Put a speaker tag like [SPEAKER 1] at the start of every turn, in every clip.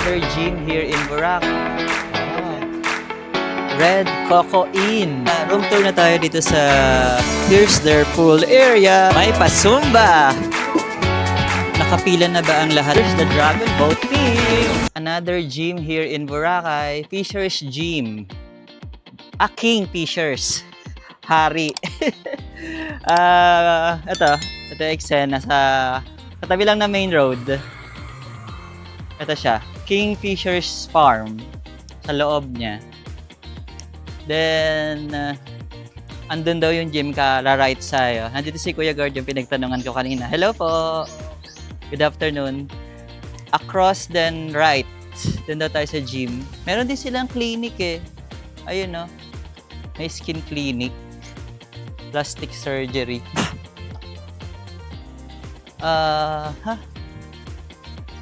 [SPEAKER 1] Another gym here in Boracay. Red Coco Inn. Room tour na tayo dito sa here's their pool area. May pasumba. Nakapila na ba ang lahat? Here's the Dragon Boat Team. Another gym here in Boracay. Fishers Gym. King Fishers. Hari. Ito eksena sa katabi lang na main road. Ito siya, Kingfisher's Farm sa loob niya. Then, andun daw yung gym ka, right sa'yo. Nandito si Kuya Gord yung pinagtanungan ko kanina. Hello po! Good afternoon. Across then right. Doon daw tayo sa gym. Meron din silang clinic eh. Ayun no. May skin clinic. Plastic surgery.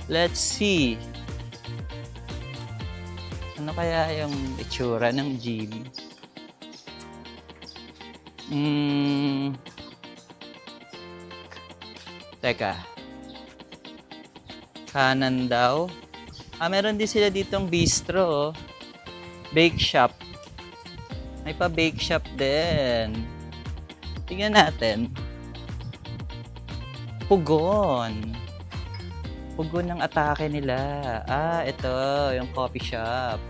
[SPEAKER 1] Let's see. Ano kaya yung itsura ng gym? Teka. Kanan daw. Meron din sila ditong bistro. Bake shop. May pa bake shop din. Tingnan natin. Pugon. Pugon ng atake nila. Ito, yung coffee shop.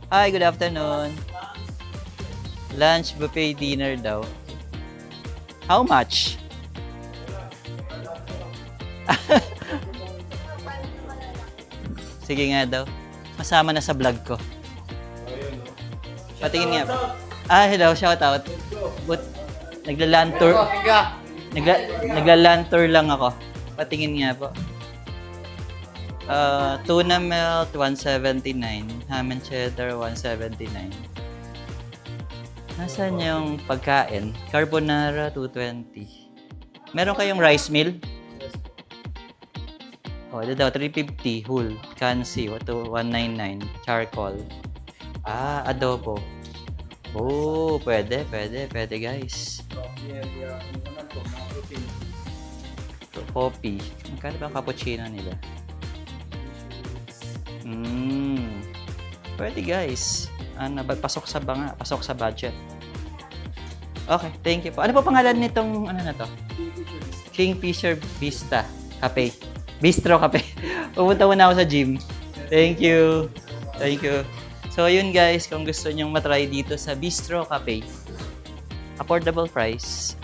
[SPEAKER 1] Hi, good afternoon. Lunch, buffet, dinner daw. How much? Sige nga daw. Masama na sa vlog ko. Patingin nga. Hello, shout out. But, nagla-land tour. Nagla-land tour lang ako. Patingin nga po. Tuna melt, 179. Ham and cheddar, 179. Nasaan yung pagkain? Carbonara, 220. Meron kayong rice meal? Ito daw, 350. Whole. Kansi, 199. Charcoal. Adobo. Pwede guys. Coffee. Magkano ba ang cappuccino nila? Pwede guys. Pasok sa banga, pasok sa budget. Okay, thank you po. Ano po pangalan nitong na to? Kingfisher Vista Cafe. Bistro Cafe. Pupunta muna ako sa gym. Thank you. So yun guys, kung gusto nyong matry dito sa Bistro Cafe. Affordable price.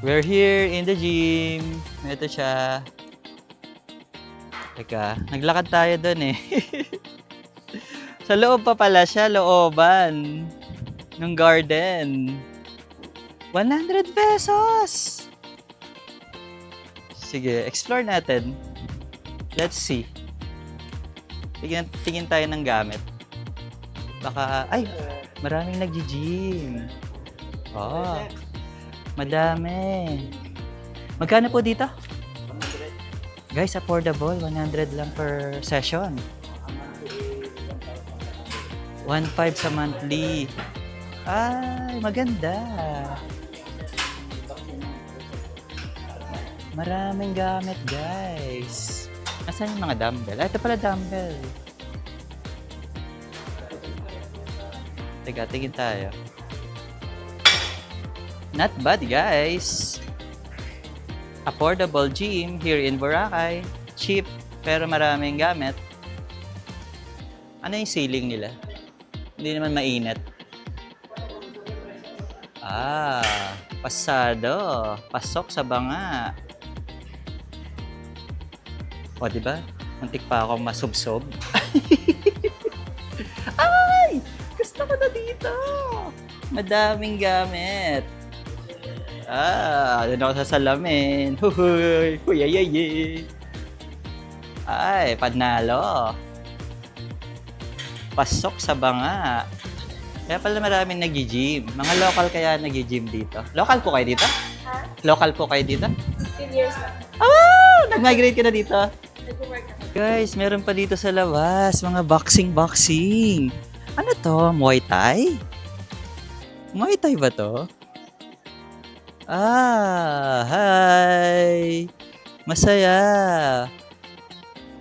[SPEAKER 1] We're here in the gym. Ito siya. Teka, naglakad tayo dun eh. Sa loob pa pala siya, looban. Ng garden. 100 pesos! Sige, explore natin. Let's see. Tingin tayo ng gamit. Baka, maraming nag-gym. Madami. Magkano po dito? Guys, affordable. 100 lang per session. 1.5 sa monthly. Maganda. Maraming gamit, guys. Nasaan yung mga dumbbell? Ito pala dumbbell. Teka, tingin tayo. Not bad, guys. Affordable gym here in Boracay. Cheap, pero maraming gamit. Ano yung ceiling nila? Hindi naman mainit. Pasado. Pasok sa banga. Diba? Muntik pa akong masubsob. Gusto ko na dito. Madaming gamit. Doon ako sa salamin. Panalo. Pasok sa banga. Kaya pala maraming nag-gym. Mga local kaya nag-gym dito. Local po kayo dito? Local po kayo dito?
[SPEAKER 2] 10 years na.
[SPEAKER 1] Nag-migrate ka na dito?
[SPEAKER 2] Nag-work ako.
[SPEAKER 1] Guys, meron pa dito sa labas. Mga boxing. Ano to? Muay Thai? Muay Thai ba to? Hi! Masaya!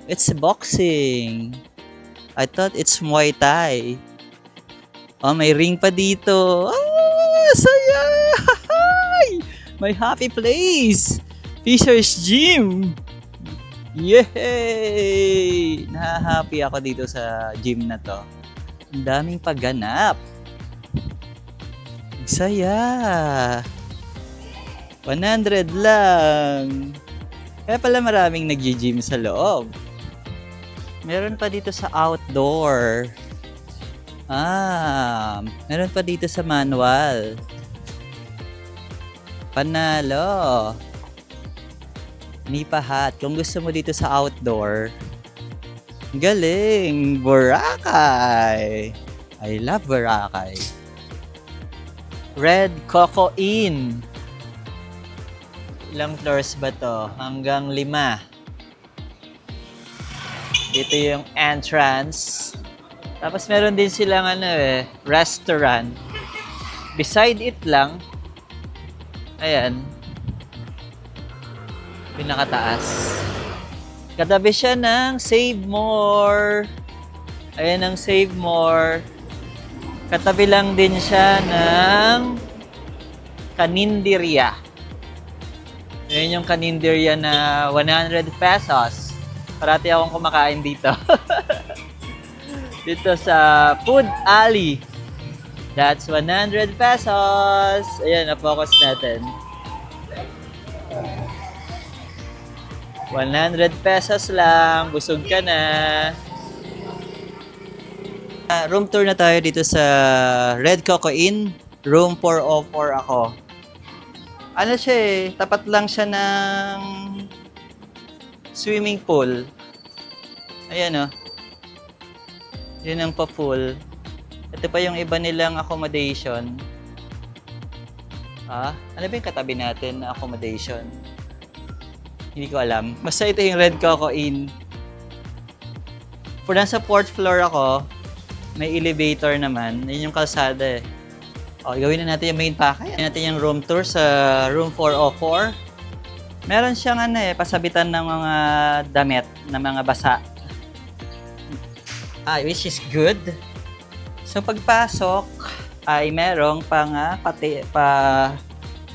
[SPEAKER 1] It's boxing. I thought it's Muay Thai. Oh, may ring pa dito. Ah, saya! My happy place! Fisher's Gym! Yay! Nahahappy ako dito sa gym na to. Ang daming pagganap. Ang saya! 100 lang. Kaya pala maraming nag-gym sa loob. Meron pa dito sa outdoor. Meron pa dito sa manual. Panalo. Nipa Hut. Kung gusto mo dito sa outdoor, galing. Boracay. I love Boracay. Red Coco Inn. Ilang floors ba to? Hanggang 5. Dito yung entrance. Tapos meron din silang restaurant. Beside it lang. Ayan. Pinakataas. Katabi siya ng Save More. Ayan ang Save More. Katabi lang din siya ng Kaninderya. Ayan yung Kaninderya na 100 pesos. Parati akong kumakain dito. Dito sa Food Alley. That's 100 pesos. Ayan, na-focus natin. 100 pesos lang. Busog ka na. Room tour na tayo dito sa Red Coco Inn. Room 404 ako. Ano siya eh, tapat lang siya ng swimming pool. Ayan o. Yun ang pa-pool. Ito pa yung iba nilang accommodation. Ano ba yung katabi natin na accommodation? Hindi ko alam. Basta ito yung Red Coco Inn. Kung nasa 4th floor ako, may elevator naman. Yun yung kalsada eh. Gawin na natin yung main package. Gawin natin yung room tour sa room 404. Meron siyang pasabitan ng mga damit na mga basa. Which is good. So pagpasok ay merong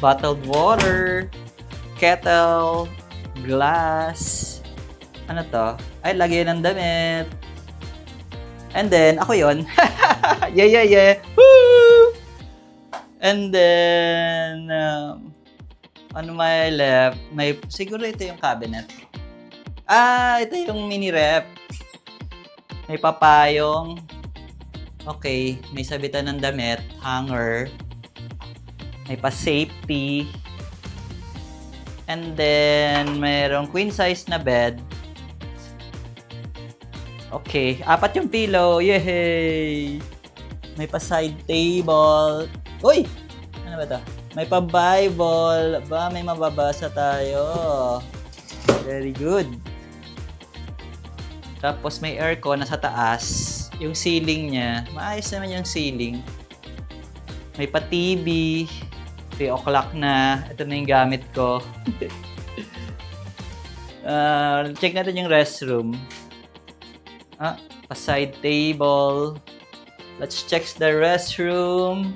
[SPEAKER 1] bottled water, kettle, glass. Ano to? Ay, lagyan ng damit. And then, ako yon. Yeah. Woo! And then, on my left, siguro ito yung cabinet. Ito yung mini rep. May papayong. Okay, may sabitan ng damit, hanger. May pa-safety. And then, mayroong queen size na bed. Okay, 4 yung pillow. Yay! May pa-side table. Uy! Ano ba ito? May pa-Bible. May mababasa tayo. Very good. Tapos may aircon nasa taas. Yung ceiling niya, maayos naman yung ceiling. May pa-TV. 3 o'clock na. Ito na yung gamit ko. Check natin yung restroom. Pa-side table. Let's check the restroom.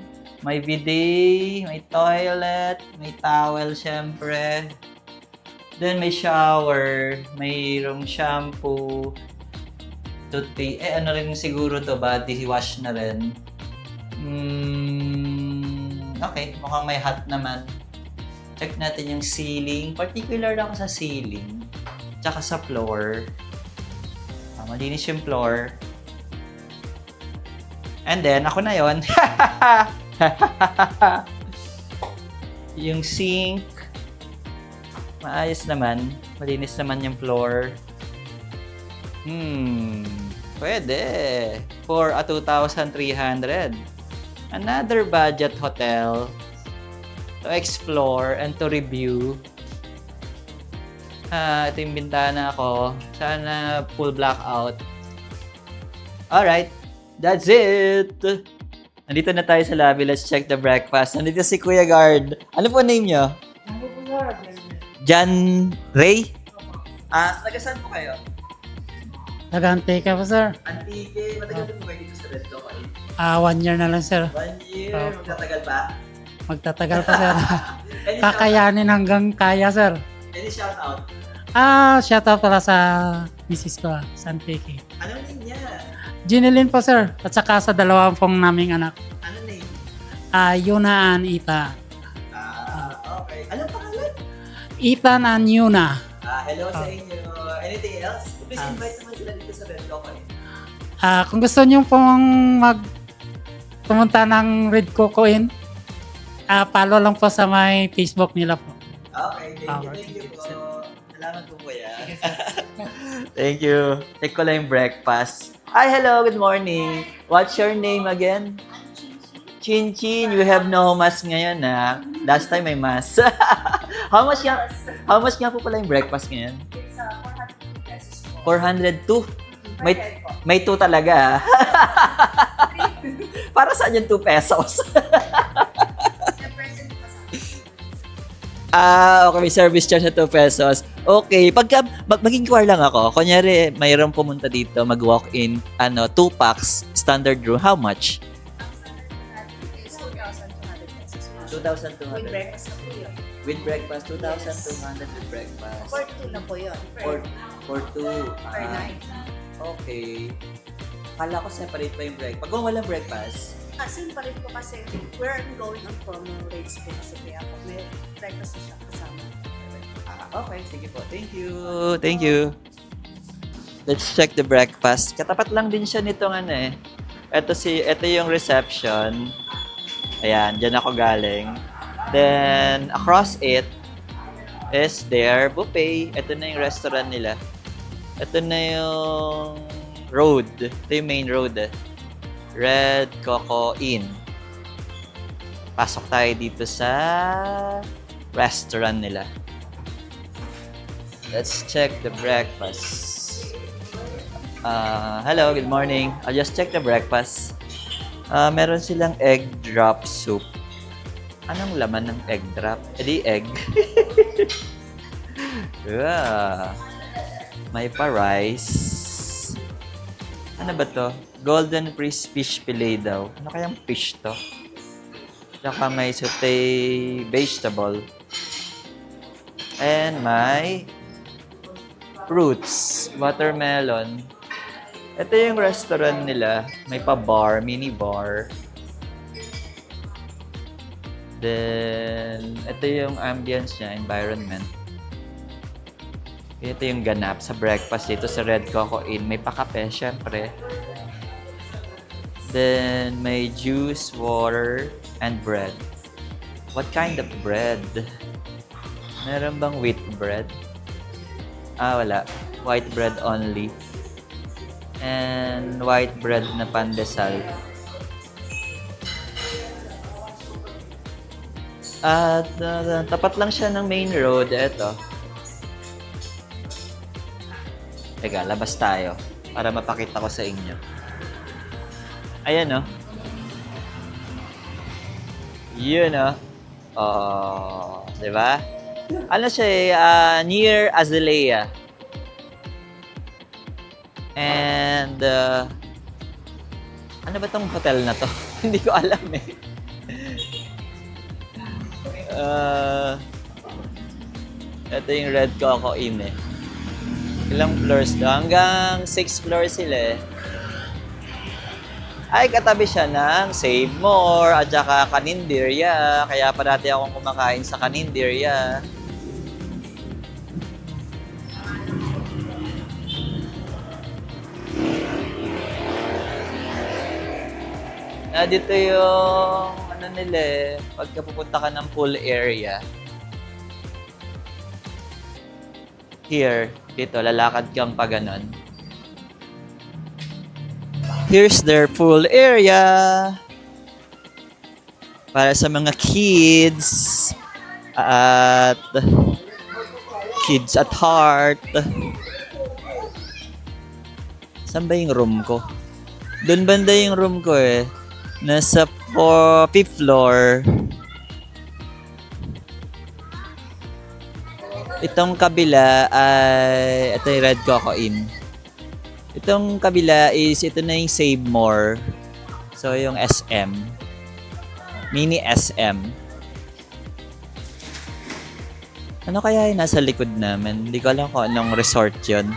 [SPEAKER 1] May bidet, may toilet, may towel syempre. Then may shower, mayroong shampoo, toothpaste. Ano rin siguro to, body wash na rin. Okay, mukhang may hot naman. Check natin yung ceiling. Particular ako sa ceiling. Tsaka sa floor. Malinis yung floor. And then, ako na yon. Yung sink. Maayos naman. Malinis naman yung floor. Pwede. For a 2,300. Another budget hotel to explore and to review. Ito yung bintana ko. Sana full blackout. Alright. That's it! Nandito na tayo sa lobby. Let's check the breakfast. Nandito si Kuya Guard. Ano po name nyo? John Ray? Taga saan po kayo?
[SPEAKER 3] Taga-Antique po, sir.
[SPEAKER 1] Antique. Matagal na po kayo dito sa Red Coco Inn?
[SPEAKER 3] 1 year na lang, sir.
[SPEAKER 1] 1 year.
[SPEAKER 3] Opo.
[SPEAKER 1] Magtatagal pa?
[SPEAKER 3] Magtatagal pa, sir.
[SPEAKER 1] Any
[SPEAKER 3] Kakayanin hanggang kaya, sir.
[SPEAKER 1] Any shout out?
[SPEAKER 3] Shoutout pala sa misis ko, sa Antique.
[SPEAKER 1] Anong name niya?
[SPEAKER 3] Ginilin po, sir. At saka sa dalawang pong naming anak.
[SPEAKER 1] Anong name?
[SPEAKER 3] Yuna and Ita.
[SPEAKER 1] Okay. Anong pangalan?
[SPEAKER 3] Ethan and Yuna.
[SPEAKER 1] Hello sa inyo. Anything else? Please invite naman sila dito sa Red Coco Inn.
[SPEAKER 3] Kung gusto niyo pong pumunta ng Red Coco Inn, follow lang po sa my Facebook nila po.
[SPEAKER 1] Okay, thank you po. Salamat po kuya. Thank you. Take ko lang yung breakfast. Hi, hello, good morning. What's your name again? Chin Chin, you have no mask ngayon na. Last time may mask. How much nga po pala yung breakfast ngayon?
[SPEAKER 2] It's 400 pesos po.
[SPEAKER 1] 402.
[SPEAKER 2] Per head po.
[SPEAKER 1] May 2 talaga. Para saan yung 2 pesos?
[SPEAKER 2] The present pa sa
[SPEAKER 1] Okay, may service charge na 2 pesos. Okay, pagka mag-inquire lang ako, kunyari mayroong pumunta dito, mag-walk-in, 2 packs, standard room, how much?
[SPEAKER 2] is 2,200 pesos.
[SPEAKER 1] 2,200.
[SPEAKER 2] With breakfast na po yun.
[SPEAKER 1] With breakfast, 2,200 with breakfast.
[SPEAKER 2] For 2 na po yun.
[SPEAKER 1] For 2.
[SPEAKER 2] Per night.
[SPEAKER 1] Okay. Kala ko separate pa yung breakfast. Pag walang breakfast,
[SPEAKER 2] Same pa rin po kasi we're going on promo rates po kasi kaya po may breakfast na siya kasama.
[SPEAKER 1] okay, sige po. Thank you. Thank you. Let's check the breakfast. Katapat lang din siya nitong Ito yung reception. Ayan, dyan ako galing. Then, across it is their buffet. Ito na yung restaurant nila. Ito na yung road. Ito yung main road. Red Coco Inn. Pasok tayo dito sa restaurant nila. Let's check the breakfast. Hello, good morning. I'll just check the breakfast. Meron silang egg drop soup. Anong laman ng egg drop? Edi egg. Yeah. May pa rice. Ano ba to? Golden fish fillet daw. Ano kayang fish to? Tsaka may sauté vegetable. And may fruits. Watermelon. Ito yung restaurant nila. May pa-bar, mini bar. Then, ito yung ambience niya, environment. Ito yung ganap sa breakfast dito sa Red Coco Inn. May pakape, syempre. Then, may juice, water, and bread. What kind of bread? Meron bang wheat bread? Wala. White bread only. And white bread na pandesal. At tapat lang siya ng main road. Eto. Teka, labas tayo para mapakita ko sa inyo. Ayan, oh. Yun, oh. Oh, di ba? Ano siya, near Azalea. And, ano ba tong hotel na to? Hindi ko alam eh. Ito yung Red Coco Inn eh. Ilang floors to? Hanggang 6 floors sila eh. Ay, katabi siya ng Save More at saka Caninderia. Kaya parati akong kumakain sa Caninderia. Dito yung ano nila eh, pagka pupunta ka ng pool area. Here, dito, lalakad kang pa ganon. Here's their pool area. Para sa mga kids. At kids at heart. Saan ba yung room ko? Doon banda yung room ko eh. Nasa 5th floor. Itong kabila ay ito yung Red Coco Inn. Itong kabila is, ito na yung Save More. So, yung SM. Mini SM. Ano kaya yung nasa likod namin? Hindi ko alam kung anong resort yun.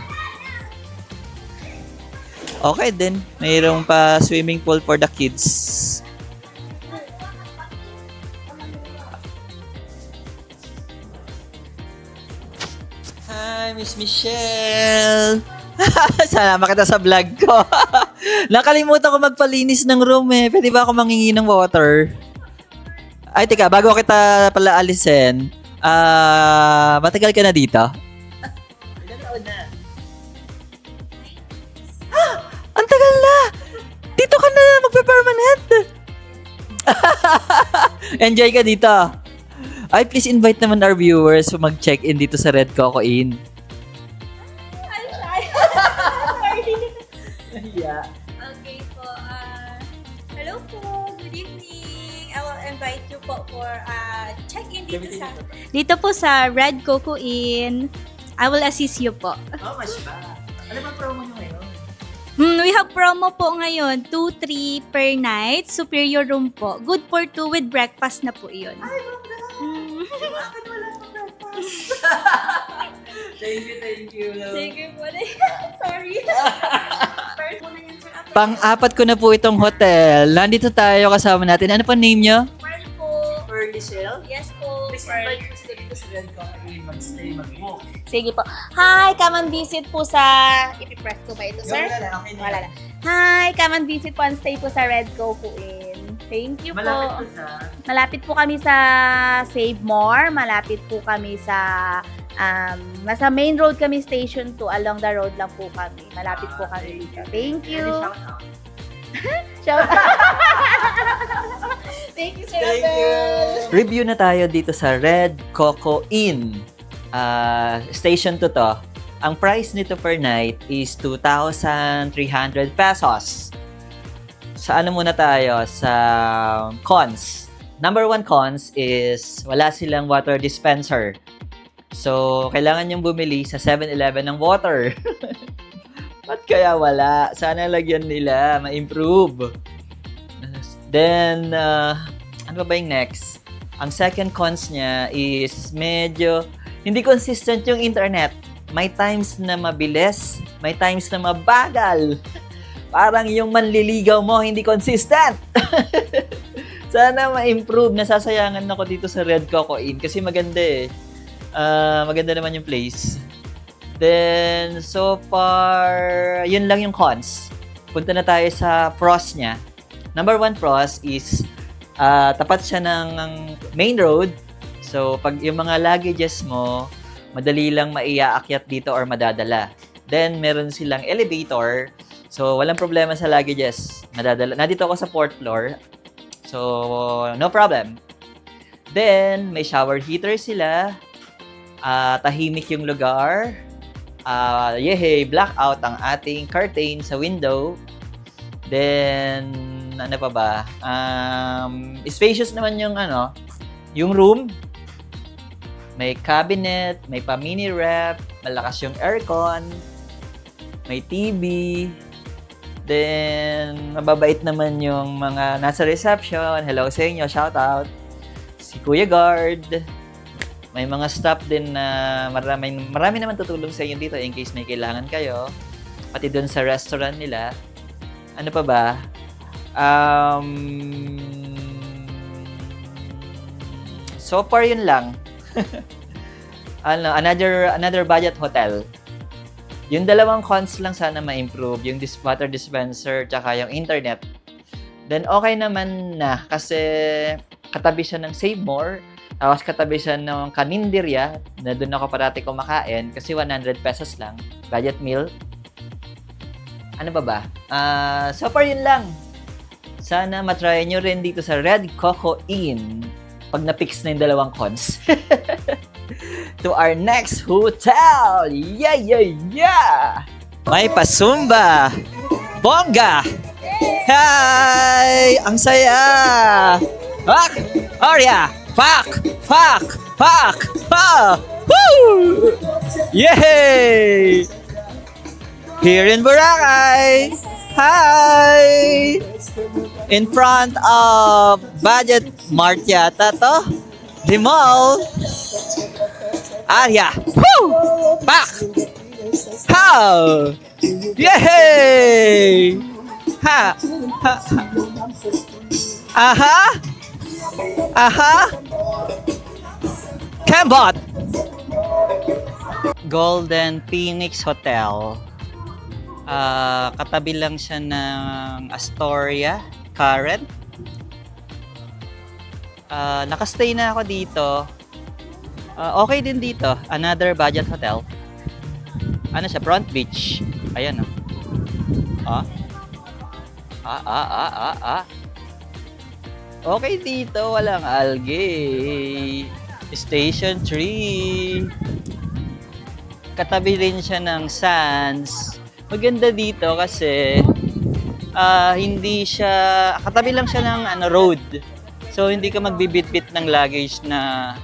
[SPEAKER 1] Okay din. Mayroong pa swimming pool for the kids. Hi, Miss Michelle! Sama kita sa vlog ko. Nakalimutan ko magpalinis ng room eh. Pwede ba ako mangingi ng water? Ay, teka, bago kita pala alisin, matagal ka na dito? Ilan taon na? Ang tagal na! Dito ka na magpe-permanent! Enjoy ka dito. Ay, please invite naman our viewers mag-check-in dito sa Red Coco Inn. Yeah.
[SPEAKER 4] Okay po. Hello po. Good evening. I will invite you po for check-in dito po sa Red Coco Inn. I will assist you po.
[SPEAKER 1] Oh, mas ba? Ano ba promo nyo ngayon?
[SPEAKER 4] We have promo po ngayon. 2-3 per night. Superior room po. Good for 2 with breakfast na po yun.
[SPEAKER 1] Ay, bongga! Bakit wala pang breakfast? Thank you.
[SPEAKER 4] Sige po. Sorry. First muna yan, sir.
[SPEAKER 1] Pang-apat ko na po itong hotel. Nandito tayo kasama natin. Ano pa name nyo?
[SPEAKER 4] Pearl po.
[SPEAKER 1] Pearly Shell.
[SPEAKER 4] Yes po. Pearl.
[SPEAKER 1] ko sila dito sa Red Coco Inn. Mag-stay, mag-book.
[SPEAKER 4] Sige po. Hi, come and visit po sa... Ipipress ko ba ito, sir?
[SPEAKER 1] Okay na.
[SPEAKER 4] Wala na. Hi, come and visit po and stay po sa Red Coco Inn. Thank you po.
[SPEAKER 1] Malapit po sa...
[SPEAKER 4] Malapit po kami sa Save More. Malapit po kami sa... nasa main road kami, station 2. Along the road lang po kami. Malapit po kami dito. Thank you. Shout out. Thank you, Sir Abel.
[SPEAKER 1] Review na tayo dito sa Red Coco Inn. Station 2 to. Ang price nito per night is 2,300 pesos. Sa ano muna tayo? Sa cons. Number 1 cons is wala silang water dispenser. So, kailangan niyong bumili sa 7-Eleven ng water. Ba't kaya wala? Sana lagyan nila, ma-improve. Then, ano ba yung next? Ang second cons niya is medyo hindi consistent yung internet. May times na mabilis, may times na mabagal. Parang yung manliligaw mo, hindi consistent. Sana ma-improve. Nasasayangan ako dito sa Red Coco Inn kasi maganda eh. Maganda naman yung place. Then, so far, yun lang yung cons. Punta na tayo sa pros niya. Number 1 pros is tapat siya ng main road. So, pag yung mga luggages mo, madali lang maiyaakyat dito or madadala. Then, meron silang elevator. So, walang problema sa luggages. Madadala. Nandito ako sa 4th floor. So, no problem. Then, may shower heater sila. Tahimik yung lugar. Blackout ang ating curtain sa window. Then, ano pa ba? Spacious naman yung room. May cabinet, may pa-mini ref, malakas yung aircon, may TV. Then, mababait naman yung mga nasa reception. Hello sa inyo, shout out. Si Kuya Guard. May mga staff din na marami naman tutulong sa inyo dito in case may kailangan kayo. Pati doon sa restaurant nila. Ano pa ba? So far yun lang. Another budget hotel. Yung dalawang cons lang sana ma-improve, yung water dispenser tsaka yung internet. Then okay naman na kasi katabi siya ng Save More. Tapos katabi siya ng kaninderya na doon ako parati kumakain kasi 100 pesos lang. Budget meal. Ano ba? So far yun lang. Sana matry nyo rin dito sa Red Coco Inn pag na-fix na yung dalawang cons. To our next hotel! Yeah! May pasumba! Bongga! Hi! Ang saya! Fuck! Arya! Fuck! Woo! Yay! Here in Boracay. Hi! In front of Budget Mart yata to. The mall. Yeah. Woo! Back! How? Yay! Ha! Ha! Aha! Aha! Cambot! Golden Phoenix Hotel. Katabi lang siya ng Astoria, Karen. Nakastay na ako dito. Okay din dito. Another budget hotel. Ano siya? Front beach. Ayan, oh. Okay dito. Walang algae. Station 3. Katabi rin siya ng sands. Maganda dito kasi hindi siya, katabi lang siya ng road. So hindi ka magbibitbit ng luggage na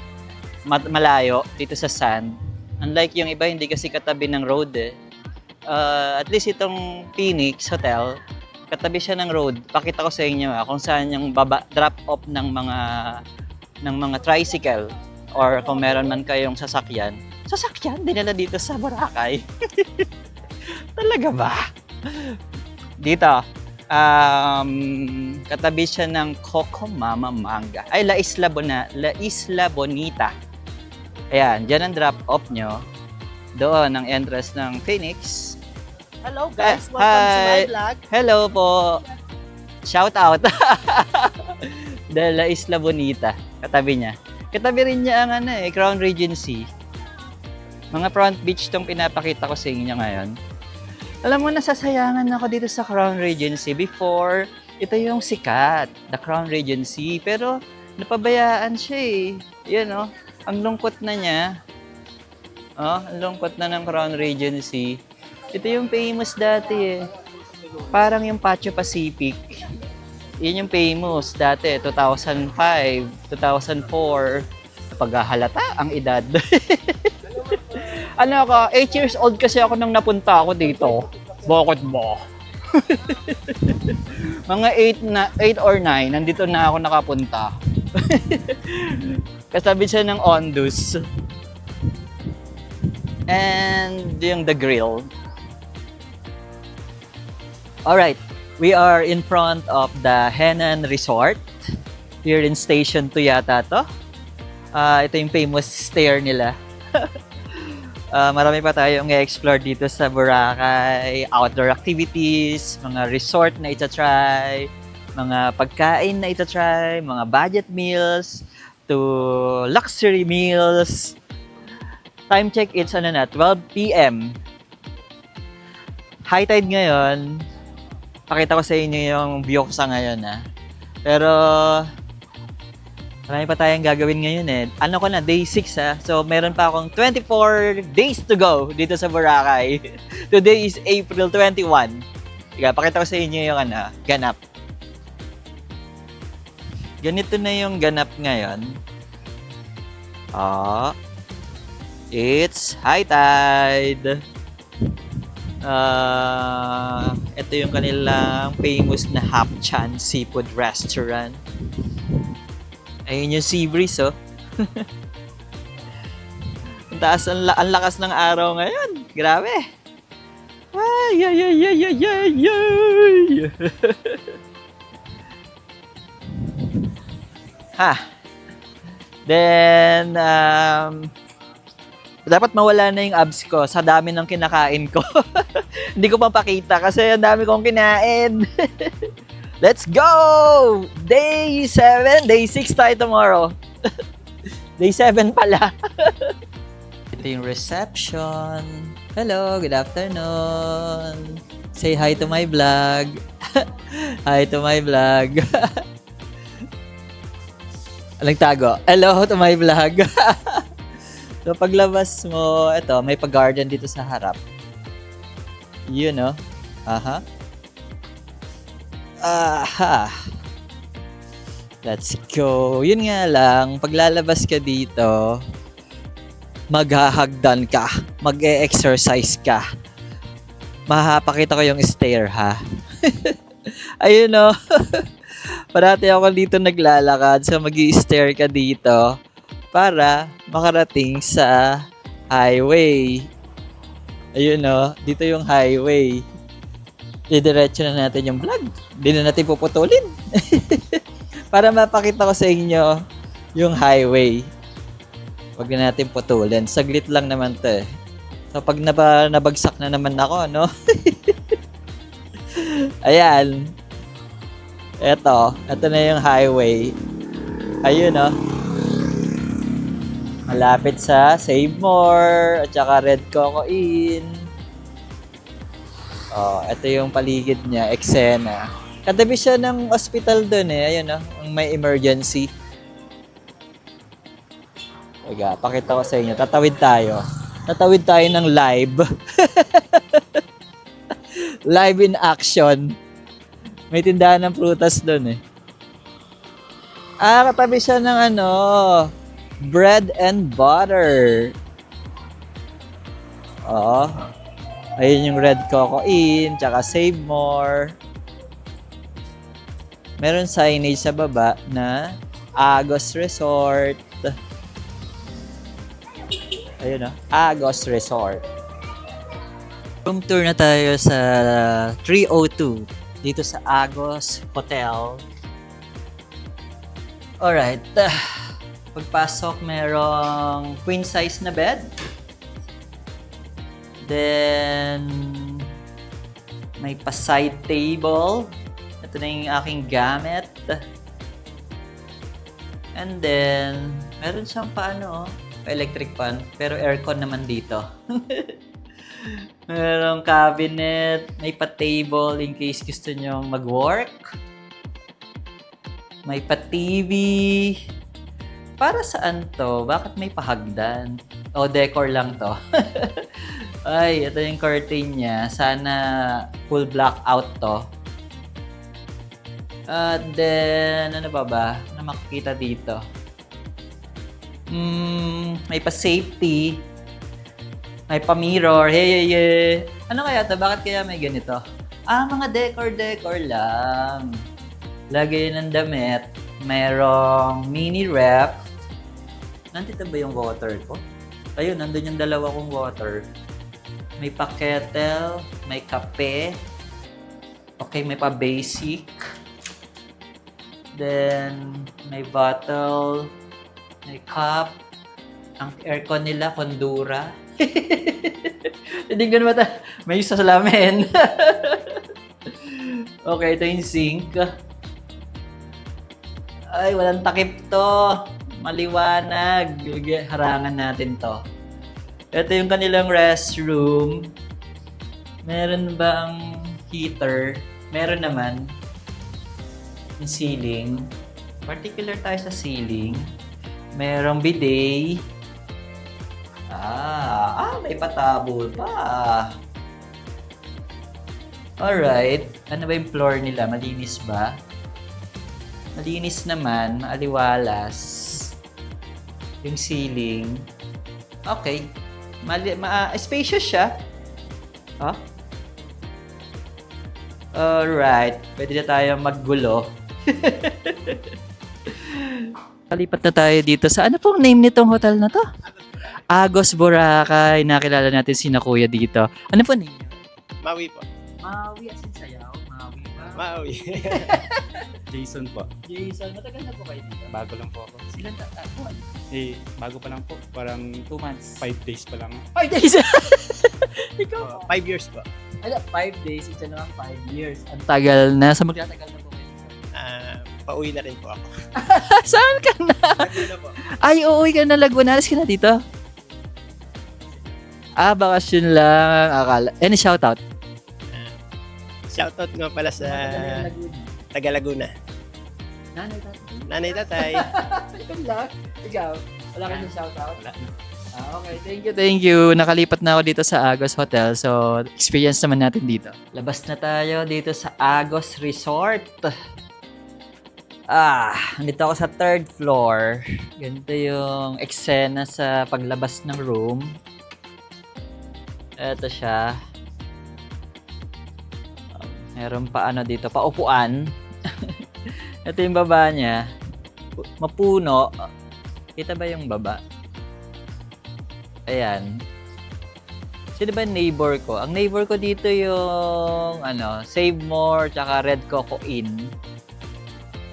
[SPEAKER 1] malayo dito sa sand. Unlike yung iba, hindi kasi katabi ng road eh. At least itong Phoenix Hotel, katabi siya ng road. Pakita ko sa inyo kung saan yung drop off ng mga tricycle or kung meron man kayong sasakyan. Sasakyan dinala dito sa Boracay. Talaga ba? Dito, katabi siya ng Coco Mama Manga. Ay, La Isla Bonita. Ayan, dyan ang drop-off nyo. Doon ang entrance ng Phoenix.
[SPEAKER 2] Hello guys, welcome to my vlog.
[SPEAKER 1] Hello po. Shout out. La Isla Bonita. Katabi niya. Katabi rin niya ang Crown Regency. Mga front beach tong pinapakita ko sa inyo ngayon. Alam mo, nasasayangan ako dito sa Crown Regency. Before, ito yung sikat, the Crown Regency. Pero, napabayaan siya eh. Yan ang lungkot na niya. Ang lungkot na ng Crown Regency. Ito yung famous dati eh. Parang yung Patio Pacific. Yun yung famous dati, 2005, 2004. Napaghahalata ang edad. Ako, 8 years old kasi ako nang napunta ako dito. Bakit ba? Mga 8 or 9, nandito na ako nakapunta. Kasabi siya ng Ondus. And yung The Grill. Alright, we are in front of the Henan Resort. Here in Station 2 yata to. Ito yung famous stair nila. Marami pa tayong i-explore dito sa Boracay. Outdoor activities, mga resort na itatry, mga pagkain na itatry, mga budget meals to luxury meals. Time check, it's 12 p.m. High tide ngayon. Pakita ko sa inyo yung view ko sa ngayon Pero marami pa tayong gagawin ngayon eh. Day 6 So, meron pa akong 24 days to go dito sa Boracay. Today is April 21. Pakita ko sa inyo yung ganap. Ganito na yung ganap ngayon. It's high tide. Ito yung kanilang famous na Hapchan Seafood Restaurant. Ayun yung sea breeze, Ang taas, ang lakas ng araw ngayon. Grabe. Ay. Then, dapat mawala na yung abs ko sa dami ng kinakain ko. Hindi ko pa pakita kasi ang dami kong kinain. Let's go! Day 7, day 6 tayo tomorrow. Day 7 pala. Ito yung reception. Hello, good afternoon. Say hi to my vlog. Hi to my vlog. Nagtago. Hello to my vlog. So paglabas mo, ito, may pag-garden dito sa harap. Let's go. Yun nga lang, paglalabas ka dito, maghahagdan ka, mag-e-exercise ka. Mahapakita ko yung stair, ha? Ayun, no? Parati ako dito naglalakad, so mag-i-stair ka dito para makarating sa highway. Ayun, no? Dito yung highway. Didiretso na natin yung vlog. Hindi na natin puputulin. Para mapakita ko sa inyo yung highway. Huwag na natin putulin. Saglit lang naman to eh. So pag nabagsak na naman ako, no? Ayan. Ito na yung highway. Ayun, no? Malapit sa Save More at saka Red Coco Inn. Oh, ito yung paligid niya, eksena. Katabi siya ng hospital doon eh. Ayun, no? Ang may emergency. Teka, pakita ko sa inyo. Tatawid tayo ng live. Live in action. May tindahan ng prutas doon eh. Katabi siya ng bread and butter. Oo. Ayun yung Red Coco Inn, tsaka Save More. Meron signage sa baba na Agos Resort. Ayun o, Agos Resort. Room tour na tayo sa 302 dito sa Agos Hotel. Alright. Pagpasok, merong queen size na bed. Then, may pa-side table. Ito na yung aking gamit. And then, meron siyang electric fan. Pero aircon naman dito. Merong cabinet. May pa-table in case gusto nyong mag-work. May pa-TV. Para saan to? Bakit may pahagdan? O, decor lang to. Ay, ito yung curtain niya. Sana full blackout to. At then, ano ba na makikita dito? May pa-safety. May pa-mirror. Hey. Ano kaya to? Bakit kaya may ganito? Mga decor lang. Lagay ng damit. Merong mini ref. Nandito ba yung water ko? Ayun, nandun yung dalawa kong water. May pa-kettle, may kape. Okay, may pa-basic. Then, may bottle, may cup. Ang aircon nila, Kondura. Hindi ko naman may salamin. Okay, ito yung sink. Ay, walang takip to. Maliwanag. Harangan natin to. Ito yung kanilang restroom. Meron bang heater? Meron naman. Yung ceiling. Particular tayo sa ceiling. Merong bidet. May patabol pa. Alright. Ano ba yung floor nila? Malinis ba? Malinis naman. Maaliwalas. Yung ceiling. Okay. Spacious siya. Alright. Pwede na tayo maggulo. Kalipat na tayo dito sa ano pong name nitong hotel na to? Agos Boracay. Nakilala natin si na kuya dito. Ano po name?
[SPEAKER 5] Maui po.
[SPEAKER 1] Maui as in sayaw. Maui ba?
[SPEAKER 5] Maui. Jason po.
[SPEAKER 1] Jason, matagal na po kayo dito.
[SPEAKER 5] Bago lang po ako.
[SPEAKER 1] Silang taon.
[SPEAKER 5] Bago pa lang po. Parang 2 months. 5 days pa lang.
[SPEAKER 1] 5 days! Ikaw?
[SPEAKER 5] 5 years po.
[SPEAKER 1] 5 days. Ito naman 5 years. Ang tagal na. Sa magtatagal na po kayo.
[SPEAKER 5] Pauwi na rin po ako.
[SPEAKER 1] Saan ka na?
[SPEAKER 5] Laguna po.
[SPEAKER 1] Ay, uuwi ka na Laguna. Alas ka na dito? Bakasyon lang. Akala. Any shoutout?
[SPEAKER 5] Shoutout nga pala sa taga Laguna.
[SPEAKER 1] Nanay, tatay.
[SPEAKER 5] Nanay, tatay.
[SPEAKER 1] Yun lang. Ikaw, wala ka na shoutout?
[SPEAKER 5] Wala.
[SPEAKER 1] Okay, thank you. Nakalipat na ako dito sa Agos Hotel. So, experience naman natin dito. Labas na tayo dito sa Agos Resort. Nandito ako sa 3rd floor. Ganito yung eksena sa paglabas ng room. Ito siya. Meron pa ano dito, paupuan. Ito yung baba niya. Mapuno. Kita ba yung baba? Ayan. Sino ba yung neighbor ko? Ang neighbor ko dito yung Save More tsaka Red Coco Inn.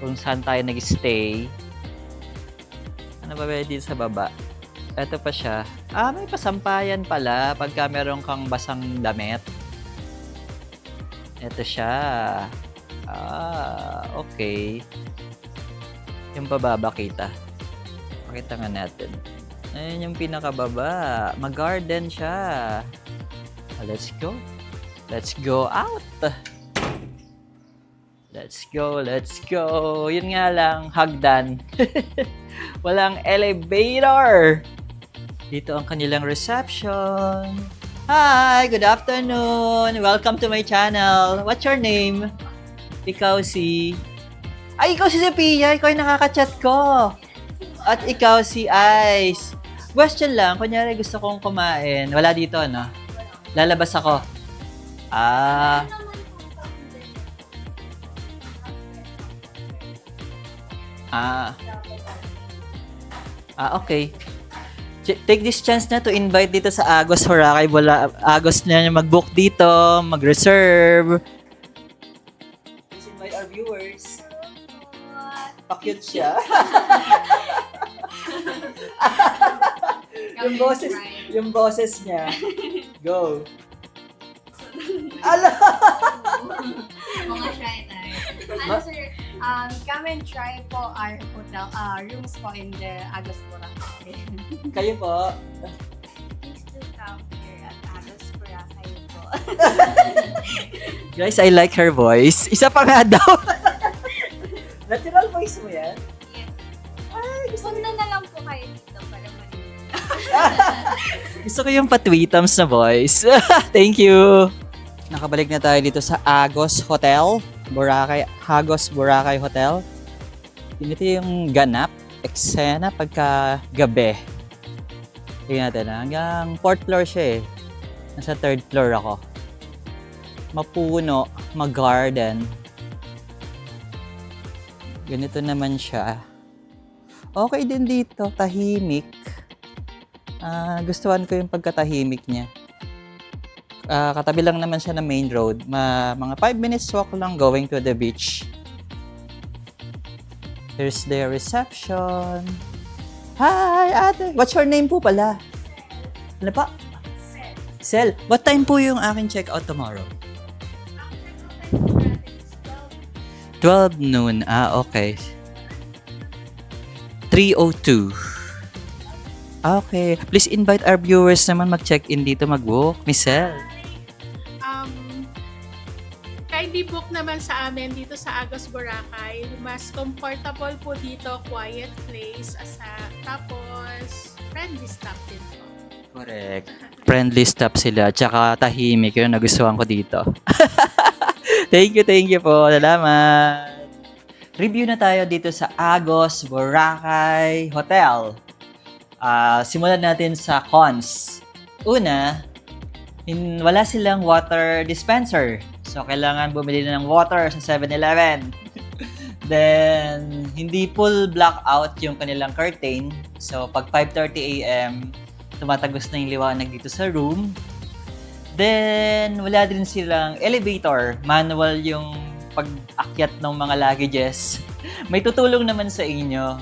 [SPEAKER 1] Kung saan tayo nag-stay. Ano ba dito sa baba? Ito pa siya. May pasampayan pala pagka meron kang basang damit. Ito siya. Okay. Yung pababa kita. Pakita nga natin. Ayun yung pinakababa. Mag-garden siya. Let's go. Let's go out. Let's go. Let's go. Yun nga lang, hagdan. Walang elevator. Dito ang kanilang reception. Hi! Good afternoon! Welcome to my channel. What's your name? Ikaw si... ikaw si Sophia! Ikaw yung nakaka-chat ko! At ikaw si Ice. Question lang, kunyari gusto kong kumain. Wala dito, no? Lalabas ako. Okay. Take this chance na to invite dito sa Agos Boracay. Agos na mag-book dito, mag-reserve. Please invite our viewers. Pa-cute siya. yung boses niya. Go. Ala!
[SPEAKER 6] Mga China. Sir, come and try po our hotel, rooms po in the Agos Boracay.
[SPEAKER 1] Kayo po.
[SPEAKER 6] Please do come here at Agos Boracay po.
[SPEAKER 1] Guys, I like her voice. Isa pa nga daw. Natural voice mo yan?
[SPEAKER 6] Yes.
[SPEAKER 1] Ay,
[SPEAKER 6] Punta na lang po kayo dito para marinig.
[SPEAKER 1] gusto ko yung patwitams na voice. Thank you. Nakabalik na tayo dito sa Agos Hotel. Agos Boracay Hotel. Ito yung ganap, eksena pagka gabi. Tingnan natin, hanggang 4th floor siya eh. Nasa 3rd floor ako. Mapuno, mag-garden. Ganito naman siya. Okay din dito, tahimik. Gustuhan ko yung pagkatahimik niya. Katabi lang naman siya ng main road. Mga 5 minutes walk lang going to the beach. Here's the reception. Hi, ate. What's your name po pala? Ano pa? Sel. What time po yung aking check-out tomorrow? 12 noon. Okay. 3:02. Okay. Please invite our viewers naman mag-check-in dito, mag-book. Miss Sel.
[SPEAKER 7] Kindly book naman sa amin dito sa Agos Boracay. Mas comfortable po dito, quiet place. Tapos, friendly staff din po.
[SPEAKER 1] Correct. Friendly staff sila, tsaka tahimik. Yun ang nagustuhan ko dito. Thank you po. Salamat. Review na tayo dito sa Agos Boracay Hotel. Simulan natin sa cons. Una, wala silang water dispenser. So, kailangan bumili na ng water sa 7-Eleven. Then, hindi full blackout yung kanilang curtain. So, pag 5:30 a.m., tumatagos na yung liwanag dito sa room. Then, wala din silang elevator. Manual yung pag-akyat ng mga luggages. May tutulong naman sa inyo.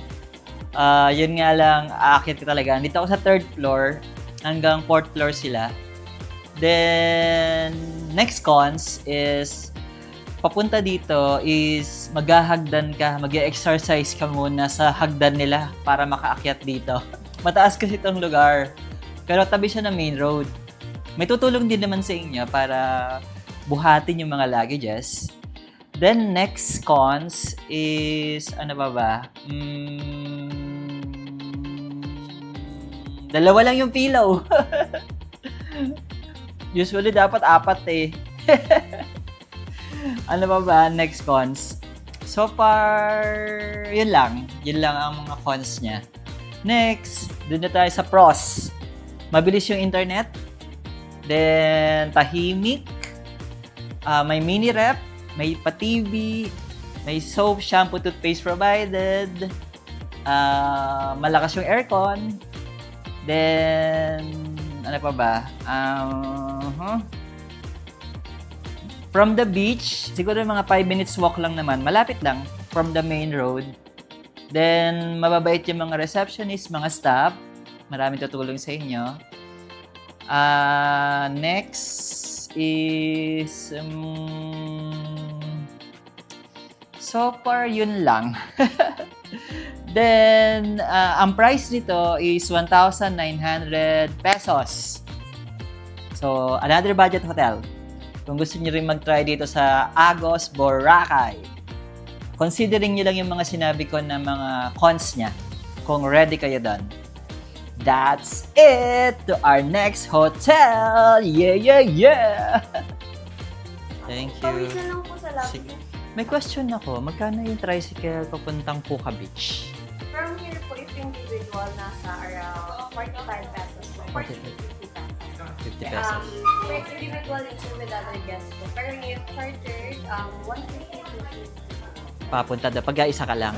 [SPEAKER 1] Yun nga lang, aakyat ka talaga. Dito ako sa 3rd floor, hanggang 4th floor sila. Then, next cons is, papunta dito is maghahagdan ka, mag-exercise ka muna sa hagdan nila para makaakyat dito. Mataas kasi itong lugar, pero tabi siya ng main road. May tutulong din naman sa inyo para buhatin yung mga luggages. Then, next cons is, ano ba? Dalawa lang yung pillow. Usually, dapat 4 eh. Ano ba? Next cons. So far, yun lang. Yun lang ang mga cons niya. Next, dun na tayo sa pros. Mabilis yung internet. Then, tahimik. May mini rep. may pa-TV, may soap, shampoo, toothpaste provided, malakas yung aircon, then, ano pa ba? From the beach, siguro mga 5 minutes walk lang naman, malapit lang from the main road. Then, mababait yung mga receptionist, mga staff, maraming tutulong sa inyo. Next is, so far, yun lang. Then, ang price nito is 1,900 pesos. So, another budget hotel. Kung gusto niyo rin mag-try dito sa Agos, Boracay, considering niyo lang yung mga sinabi ko na mga cons niya, kung ready kayo doon. That's it to our next hotel! Yeah, yeah, yeah! Thank you.
[SPEAKER 2] Pawis na lang po sa lobby.
[SPEAKER 1] Sige. May question ako, magkano yung tricycle papuntang Puka Beach?
[SPEAKER 2] From here po, if individual, nasa around 45 pesos po. 40 to 50 pesos.
[SPEAKER 1] 50 pesos.
[SPEAKER 2] With individual and with other guests po. Pero if chartered, 150 to 250.
[SPEAKER 1] Papunta daw, pag-isa ka lang.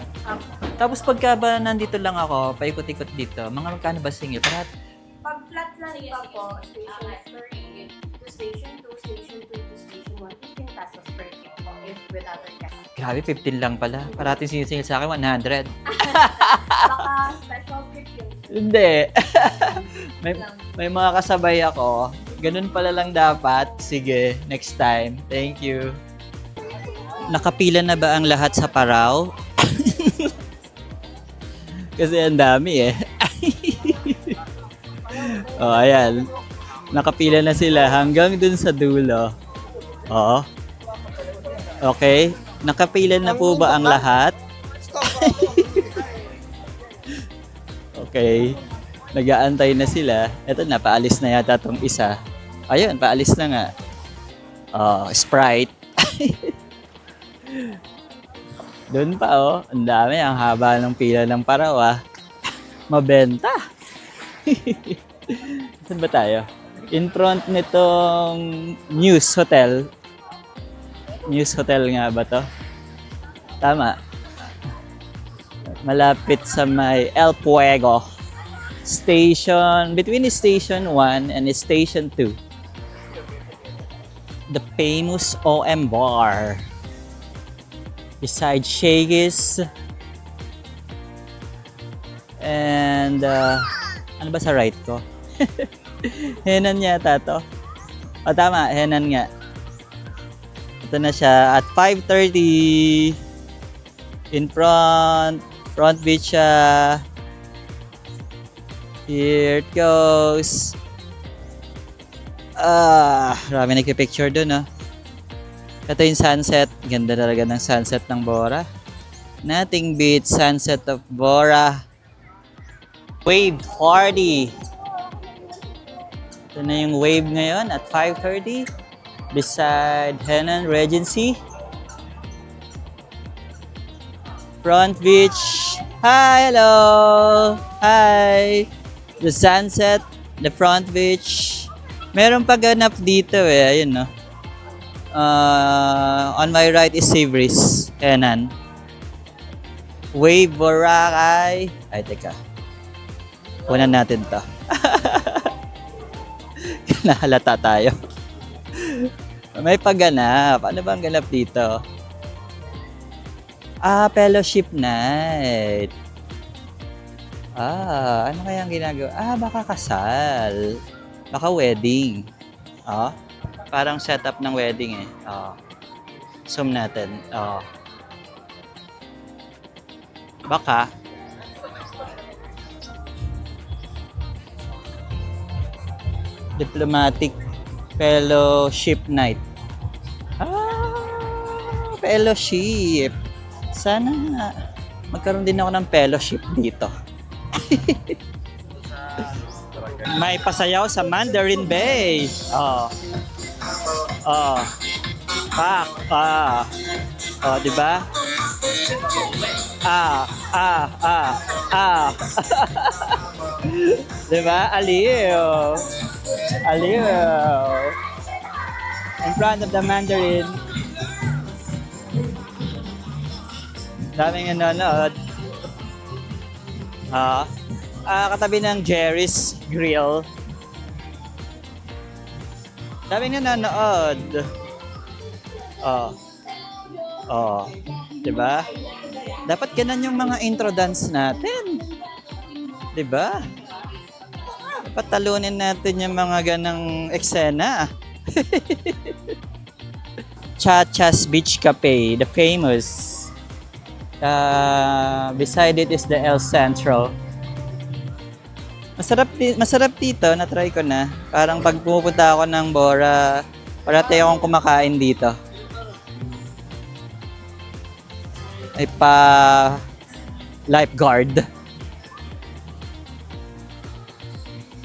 [SPEAKER 1] Tapos pagka ba nandito lang ako, paikot-ikot dito, mga magkano ba single? Parang
[SPEAKER 2] Pag flat lang pa po, station 3 to station 2, station 2 to station 1, 15 pesos per day po if with other guests.
[SPEAKER 1] grabe, 15 lang pala. Parating sinisingil sa akin, 100.
[SPEAKER 2] Baka special trip yun.
[SPEAKER 1] Hindi. may mga kasabay ako. Ganun pala lang dapat. Sige, next time. Thank you. Nakapila na ba ang lahat sa Parao? Kasi ang dami eh. Oh, ayan. Nakapila na sila hanggang dun sa dulo. Oo. Okay. Nakapila na po ba ang lahat? Okay. Nag-aantay na sila. Eto na, paalis na yata tong isa. Ayun, paalis na nga. Oh, Sprite. Doon pa oh, ang dami, ang haba ng pila ng Parao ah. Mabenta. Saan ba tayo? In front nitong News Hotel. News Hotel nga ba to? Tama. Malapit sa may El Puego Station, between Station 1 and Station 2. The famous OM Bar. Beside Shaggy's. And, ano ba sa right ko? Henan yata to. O tama, Henan nga. Ito na siya at 5:30 in front beach siya. Here it goes. Marami nagpipicture dun, oh. Ito yung sunset. Ganda talaga ng sunset ng Bora. Nothing beats sunset of Bora. Wave party. Ito na yung wave ngayon at 5:30 beside Henan Regency. Front beach. Hi, hello. Hi. The sunset, the front beach. Meron pa ganap dito eh. Ayun, no. On my right is Seabreeze, Henan. Wave Boracay. Ay, teka. Kunan natin to. Nahalata tayo. May pagganap. Ano ba ang ganap dito? Fellowship night. Ano kaya ang ginagawa? Baka kasal. Baka wedding. Parang setup ng wedding eh. Zoom natin. Baka. Diplomatic Fellowship Night. Fellowship. Sana magkaroon din ako ng fellowship dito. May pasayaw sa Mandarin Bay. Pak. Di ba? Di ba? Aliw. In front of the Mandarin. Daming nanonood. Katabi ng Jerry's Grill. Daming nanonood. Diba? Dapat ganun yung mga intro dance natin. Diba? Dapat talunin natin yung mga ganang eksena. Chacha's Beach Cafe, the famous. Beside it is the El Centro. Masarap dito, na-try ko na. Parang pag pupunta ako ng Bora, parati akong kumakain dito. Ay pa lifeguard.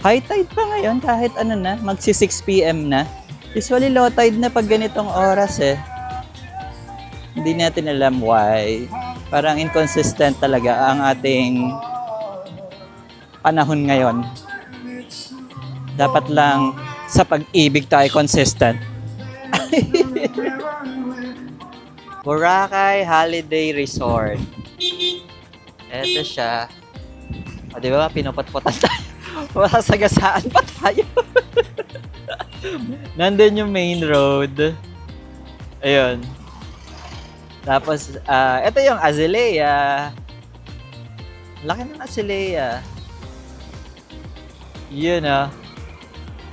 [SPEAKER 1] High tide pa ngayon kahit ano na, magsi 6 PM na. Usually low tide na pag ganitong oras eh. Hindi natin alam why. Parang inconsistent talaga ang ating panahon ngayon. Dapat lang sa pag-ibig tayo consistent. Boracay Holiday Resort. Ito siya. O, di ba? Pinupot-potan tayo. Masasagasaan pa tayo. Nandun yung main road. Ayun. Tapos, ito yung Azalea. Laki ng Azalea. Yun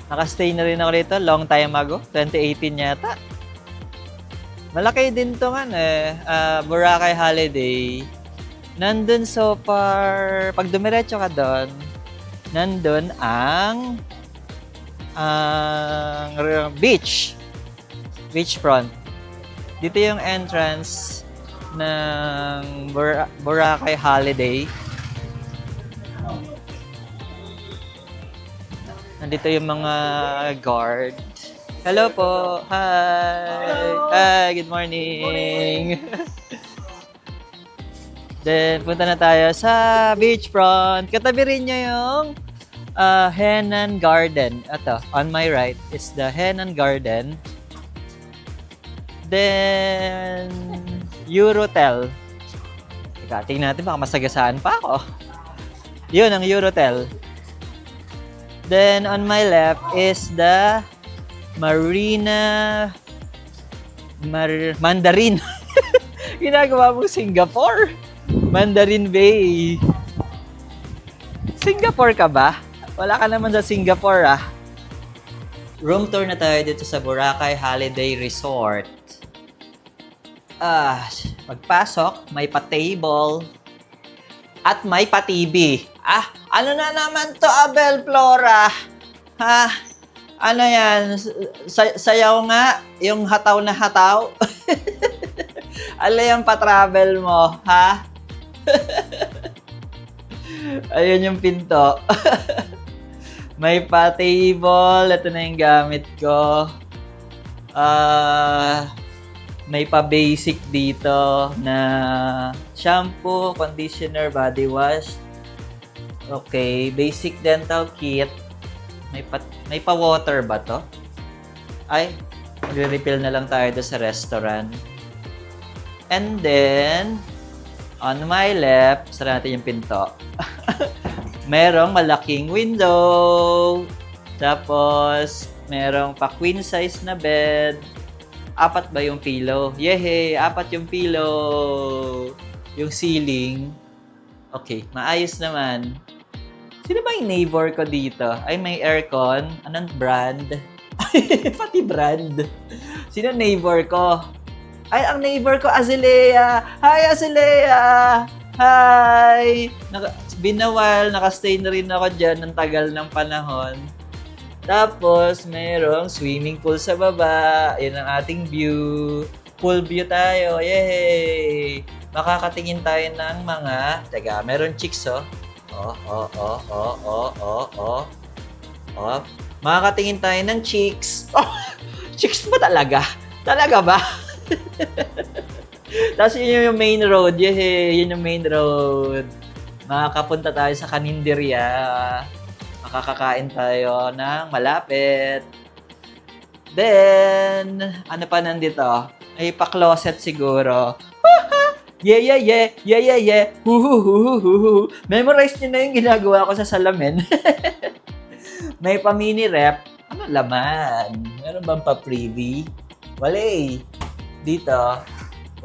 [SPEAKER 1] Nakastay na rin ako dito long time ago. 2018 yata. Malaki din to Boracay Holiday. Nandun so far, pag dumiretso ka doon, nandun ang beachfront. Dito yung entrance ng Boracay Holiday. Nandito yung mga guard. Hello po. Hi. Hi, good morning. Then, punta na tayo sa beachfront. Katabi rin niya yung Henan Garden. Ito, on my right is the Henan Garden. Then, Eurotel. Teka, tingnan natin, baka masagasaan pa ako. Yun, ang Eurotel. Then, on my left is the Mandarin. Ginagawa mong Singapore. Mandarin Bay. Singapore ka ba? Wala ka naman sa Singapore Room tour na tayo dito sa Boracay Holiday Resort. Pagpasok, may pa-table at may pa-TV. Ano na naman to, Abel Flora? Ano yan? Sayaw nga, yung hataw na hataw. Ano yung pa-travel mo, Ayun yung pinto. May pa-table. Ito na yung gamit ko. May pa-basic dito na shampoo, conditioner, body wash. Okay, basic dental kit. May pa-water ba to? Ay, magre-refill na lang tayo doon sa restaurant. And then, on my left, sara natin yung pinto. Merong malaking window. Tapos, merong pa-queen size na bed. 4 ba yung pillow? Yehey! 4 yung pillow. Yung ceiling. Okay, maayos naman. Sino ba yung neighbor ko dito? Ay, may aircon. Anong brand? Pati brand. Sino neighbor ko? Ay, ang neighbor ko, Azalea. Hi, Azalea! Hi! Binawal, nakastay na rin ako dyan ng tagal ng panahon. Tapos, mayroong swimming pool sa baba. Yan ang ating view. Pool view tayo. Yay! Makakatingin tayo ng mga... Teka, meron chicks, Makakatingin tayo ng chicks. Chicks ba talaga? Talaga ba? Tapos yun yung main road. Yay! Yun yung main road. Makakapunta tayo sa kaninderya. Makakakain tayo ng malapit. Then, ano pa nandito? Ay, pa-closet siguro. Yeah, yeah, yeah. Yeah, yeah, yeah. Huhuhuhuhu. Memorize nyo na yung ginagawa ko sa salamin. May pa-mini rep. Ano laman? Meron bang pa-preview? Wala eh. Dito.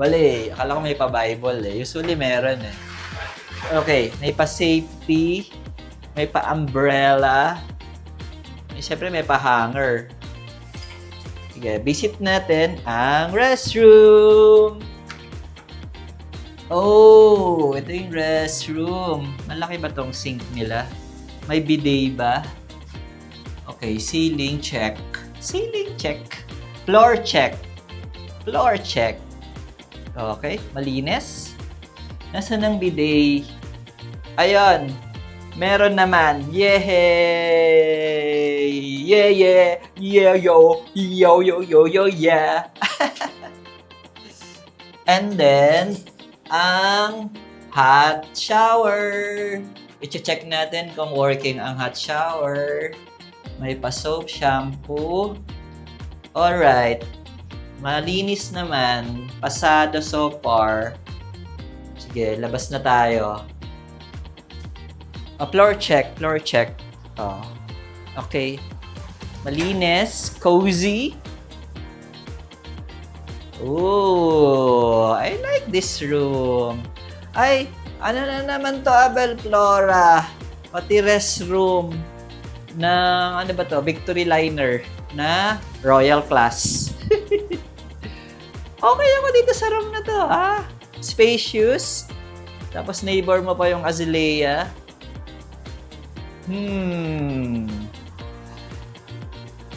[SPEAKER 1] Wala eh. Akala ko may pa-Bible eh. Usually meron eh. Okay. May pa-safety. May pa-umbrella. Siyempre may pa-hanger. Sige, visit natin ang restroom. Oh, ito yung restroom. Malaki ba tong sink nila? May bidet ba? Okay, ceiling check. Ceiling check. Floor check. Floor check. Okay, malinis. Nasaan ang bidet? Ayun. Meron naman. Yay! Yeah, yeah. Yeah, yo. Yo, yo, yo, yo, yeah. And then, ang hot shower. I-check natin kung working ang hot shower. May pa-soap, shampoo. Alright. Malinis naman. Pasado so far. Sige, labas na tayo. Floor check. Floor check. Oh. Okay. Malinis. Cozy. Oh, I like this room. Ay, ano na naman to, Abel Flora? Pati restroom ng, ano ba to, Victory Liner na Royal Class. Okay ako dito sa room na to, ah. Spacious. Tapos neighbor mo pa yung azalea.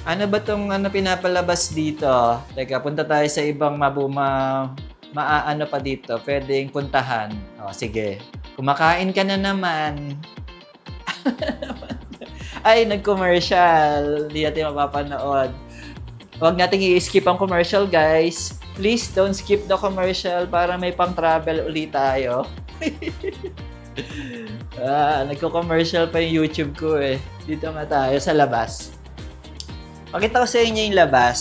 [SPEAKER 1] Ano ba tong pinapalabas dito? Teka, punta tayo sa ibang maaano pa dito. Pwedeng puntahan. O, sige. Kumakain ka na naman. Ay, nag-commercial. Hindi natin mapapanood. Huwag natin i-skip ang commercial, guys. Please don't skip the commercial para may pang-travel ulit tayo. Nagko-commercial pa yung YouTube ko eh. Dito nga tayo sa labas. Pakita ko sa inyo yung labas.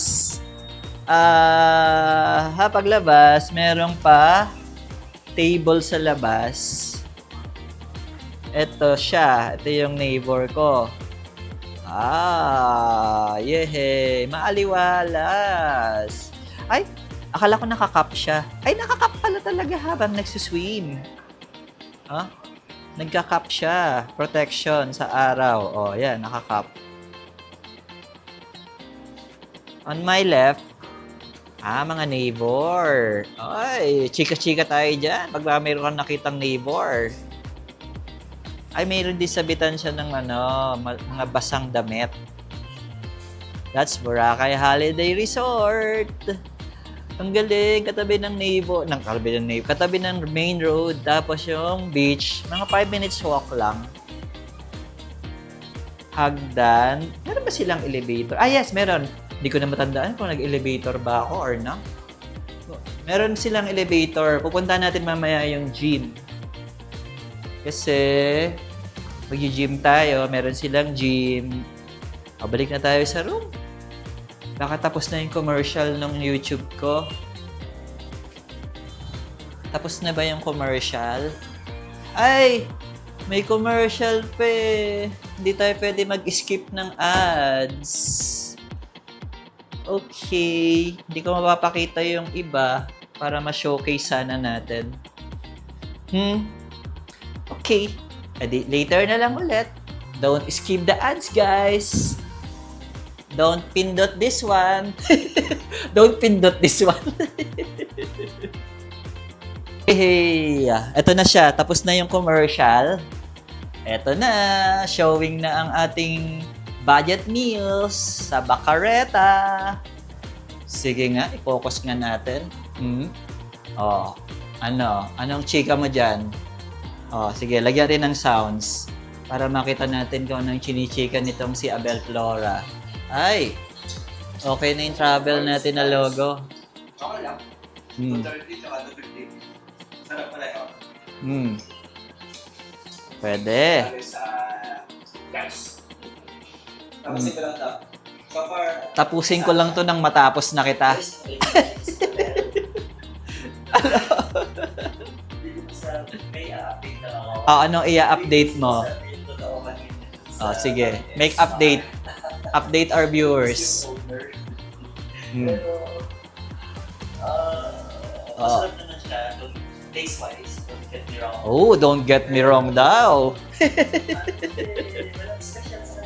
[SPEAKER 1] Paglabas, merong pa table sa labas. Ito siya. Ito yung neighbor ko. Yehey. Maaliwalas. Ay, akala ko nakakap siya. Ay, nakakap pala talaga habang nagsuswim. Nagka-cup siya. Protection sa araw. Oh, yan. Naka-cup. On my left, mga neighbor. Ay, chika-chika tayo dyan. Pag mayroon kang nakitang neighbor. Ay, mayroon din sabitan siya ng mga basang damit. That's Boracay Holiday Resort. Ang galing, katabi ng katabi ng main road, tapos yung beach, mga 5 minutes walk lang. Hagdan. Meron ba silang elevator? Yes, meron. Hindi ko na matandaan kung nag-elevator ba ako or not. Meron silang elevator. Pupunta natin mamaya yung gym. Kasi, mag-gym tayo, meron silang gym. Balik na tayo sa room. Nakatapos na yung commercial ng YouTube ko. Tapos na ba yung commercial? Ay! May commercial pa eh. Hindi tayo pwede mag-skip ng ads. Okay. Hindi ko mapapakita yung iba para ma-showcase sana natin. Okay. Edi, later na lang ulit. Don't skip the ads, guys. Don't pindot this one. Don't pindot this one. Hey, eto na siya. Tapos na yung commercial. Eto na. Showing na ang ating budget meals sa Bacareta. Sige nga, i-focus nga natin. Anong chika mo dyan? Sige, lagyan rin ng sounds para makita natin kung anong chinichika nitong si Abel Flora. Ay, okay na yung travel natin na logo.
[SPEAKER 8] Okay lang. 230 tsaka 250. Sarap pala yun.
[SPEAKER 1] Pwede.
[SPEAKER 8] Sa gas. Tapusin ko lang ito. So far,
[SPEAKER 1] Tapusin ko lang to nang matapos na kita.
[SPEAKER 8] May update na ako.
[SPEAKER 1] Anong i-update mo?
[SPEAKER 8] Sabihin ko na ako kanina.
[SPEAKER 1] Sige. Make update. Update our viewers. Hmm.
[SPEAKER 8] Pero, masarap naman siya. Taste-wise, don't get me wrong.
[SPEAKER 1] Oh, don't get me wrong daw.
[SPEAKER 8] Walang special sa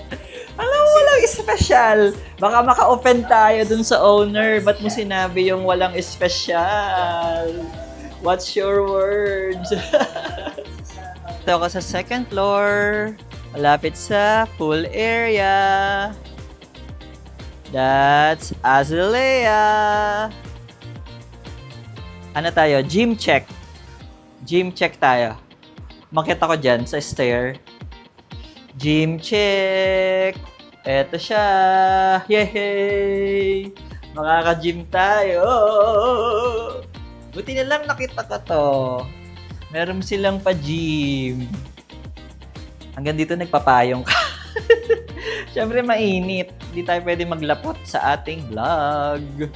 [SPEAKER 1] Alam mo, walang special. Baka maka-offend tayo dun sa owner. Ba't mo sinabi yung walang special? What's your words? Ito ako sa second floor. Malapit sa pool area. That's Azalea. Ano tayo? Gym check. Gym check tayo. Makita ko dyan sa stair. Gym check. Eto siya. Yay! Makaka-gym tayo. Buti na lang nakita ko to. Meron silang pa-gym. Hanggang dito nagpapayong ka. Siyempre mainit. Hindi tayo pwede maglapot sa ating vlog.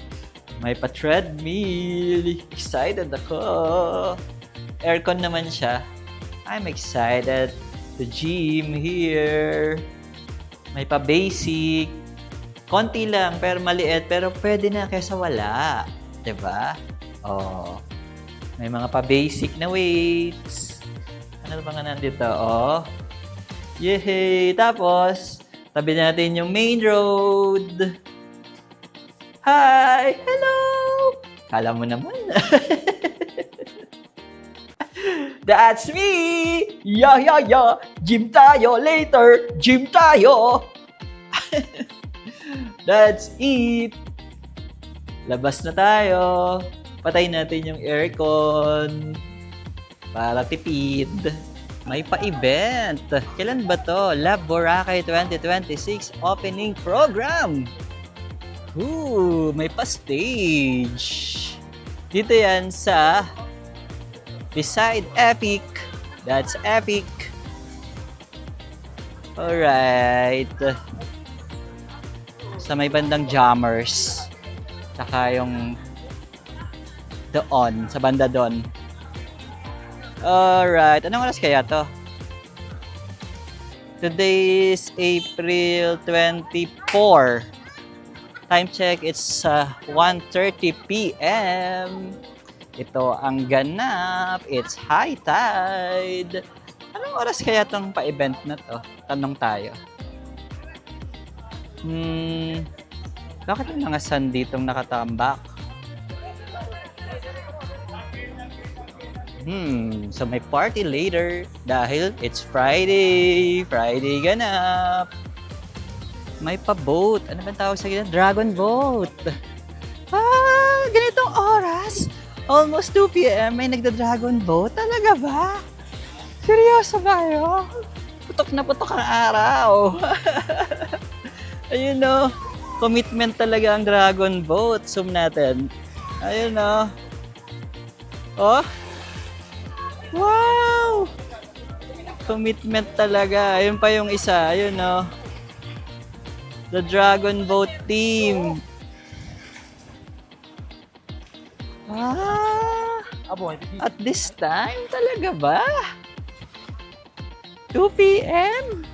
[SPEAKER 1] May pa-treadmill. Excited ako. Aircon naman siya. I'm excited to gym here. May pa-basic. Konti lang, pero maliit. Pero pwede na kaysa wala. Diba? Oh. May mga pa-basic na weights. Ano ba nga nandito? Oh. Yay! Tapos, tabi natin yung main road. Hi! Hello! Kala mo naman. That's me! Yeah! Gym tayo later! Gym tayo! That's it! Labas na tayo. Patay natin yung aircon. Para tipid. May pa-event. Kailan ba to? Love Boracay 2026 opening program. May pa-stage. Dito yan sa beside Epic. That's Epic. Alright. Sa may bandang Jammers. Tsaka yung doon, sa banda doon. Alright. Anong oras kaya to? Today is April 24. Time check, it's 1:30 p.m. Ito ang ganap. It's high tide. Anong oras kaya tong pa-event na to? Tanong tayo. Bakit yung mga sun ditong nakatambak? So may party later dahil it's Friday. Friday ganap. May pa-boat. Ano bang tawag sa ganyan? Dragon boat. Ganitong oras? Almost 2 p.m. may nagda-dragon boat? Talaga ba? Seryoso ba kayo? Putok na putok ang araw. Ayun o. Commitment talaga ang dragon boat. Zoom natin. Ayun o. Oh. Wow! Commitment talaga. Ayun pa yung isa. Ayun o. The Dragon Boat team. At this time talaga ba? 2 p.m.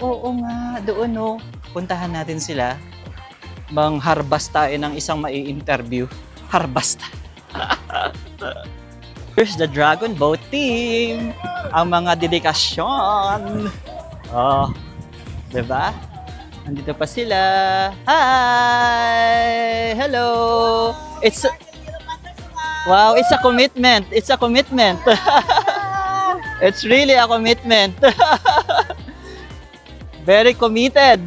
[SPEAKER 1] Oo nga. Doon no. Puntahan natin sila. Mangharbas tayo ng isang mai-interview. Harbasta. Here's the Dragon Boat team. Ang mga dedikasyon. Oh. Diba? Nandito pa sila. Hi! Hello! Wow, it's a commitment. It's a commitment. It's really a commitment. Very committed.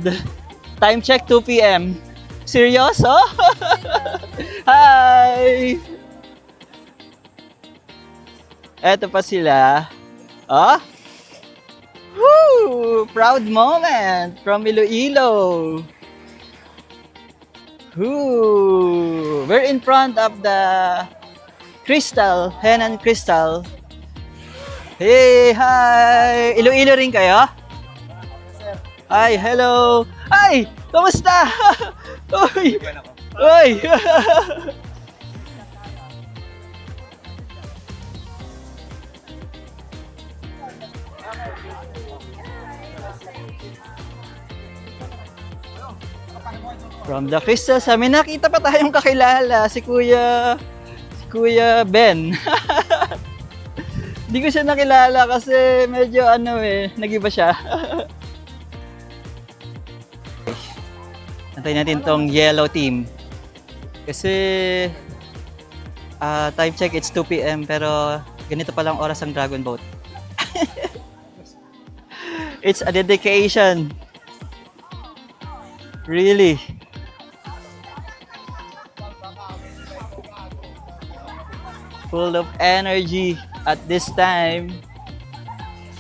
[SPEAKER 1] Time check 2 p.m. Seryoso? Hi! Eto pa sila. Oh? Woo! Proud moment from Iloilo. Woo! We're in front of the Crystal, Henan Crystal. Hey, hi! Iloilo rin kayo? Hi, hello! Hi! Kamusta? Uy! Uy! From the Crystals, may nakita pa tayong kakilala, si Kuya Ben. Hindi ko siya nakilala kasi medyo nag-iba siya. Antayin natin tong yellow team. Kasi time check, it's 2 p.m. pero ganito palang oras ang Dragon Boat. It's a dedication. Really. Full of energy at this time.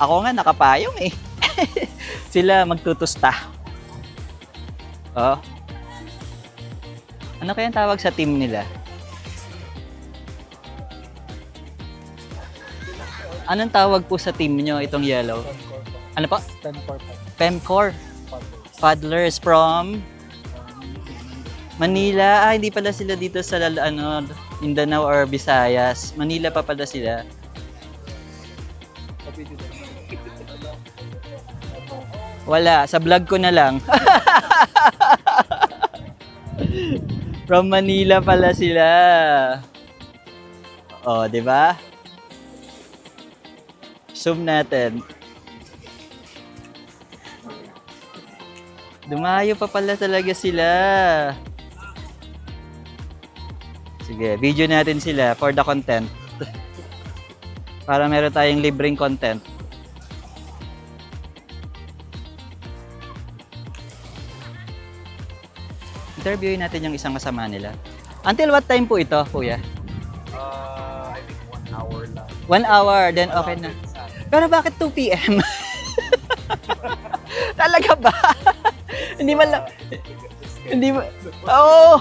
[SPEAKER 1] Ako nga nakapayong eh. Sila magtutusta. Oh. Ano kaya ang tawag sa team nila? Anong tawag po sa team nyo itong yellow? Ano po? Pemcor. Paddlers from Manila. Hindi pala sila dito sa Mindanao or Visayas. Manila pa pala sila. Wala, sa vlog ko na lang. From Manila pala sila. Oh, 'di ba? Zoom natin. Dumayo pa pala talaga sila. Sige, video natin sila for the content. Para meron tayong libreng content. Interviewin natin yung isang kasama nila. Until what time po ito, kuya?
[SPEAKER 5] I think 1 hour lang.
[SPEAKER 1] 1 hour, then okay na. Pero bakit 2 p.m.? Talaga ba? Hindi man lang... Hindi ba... Oo!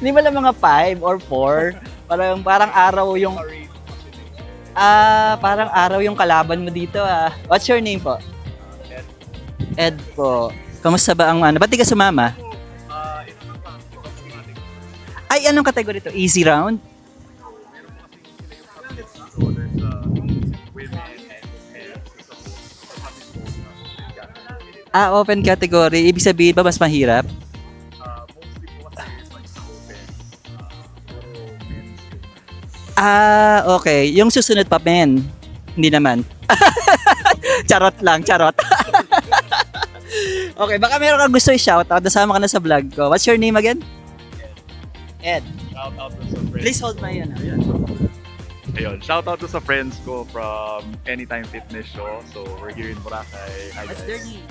[SPEAKER 1] Hindi ba lang mga 5 or 4? Parang araw yung... parang araw yung kalaban mo dito What's your name po? Ed po. Kamusta ba ang ba't di ka sumama? Ay, anong category to? Easy round? Open category. Ibig sabihin ba mas mahirap? Okay. Yung susunod pa, men. Hindi naman. Charot lang, charot. Okay, baka meron kang gusto i-shoutout. Nasama ka na sa vlog ko. What's your name again? Ed.
[SPEAKER 5] Shout out to some friends.
[SPEAKER 1] Please hold my
[SPEAKER 5] Ayun, shout out to sa friends ko from Anytime Fitness Show. So, we're here in Boracay. Hi
[SPEAKER 1] What's
[SPEAKER 5] guys.
[SPEAKER 1] their name?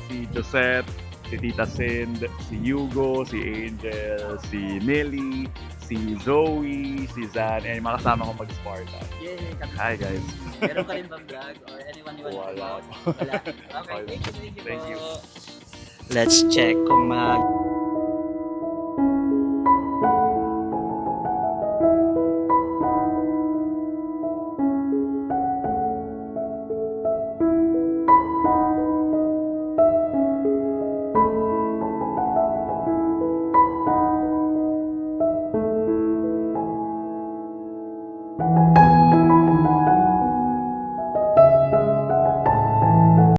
[SPEAKER 5] Si Josette, si Tita Sind, si Hugo, si Angel, si Nelly, si Zoe, si Zan, and yung mga kasama ko mag-Sparta.
[SPEAKER 1] Yay,
[SPEAKER 5] Hi guys.
[SPEAKER 1] meron ka rin bang vlog or anyone you want to
[SPEAKER 5] Wala.
[SPEAKER 1] promote? Wala. Okay, thank you
[SPEAKER 5] Thank
[SPEAKER 1] po.
[SPEAKER 5] you.
[SPEAKER 1] Let's check kung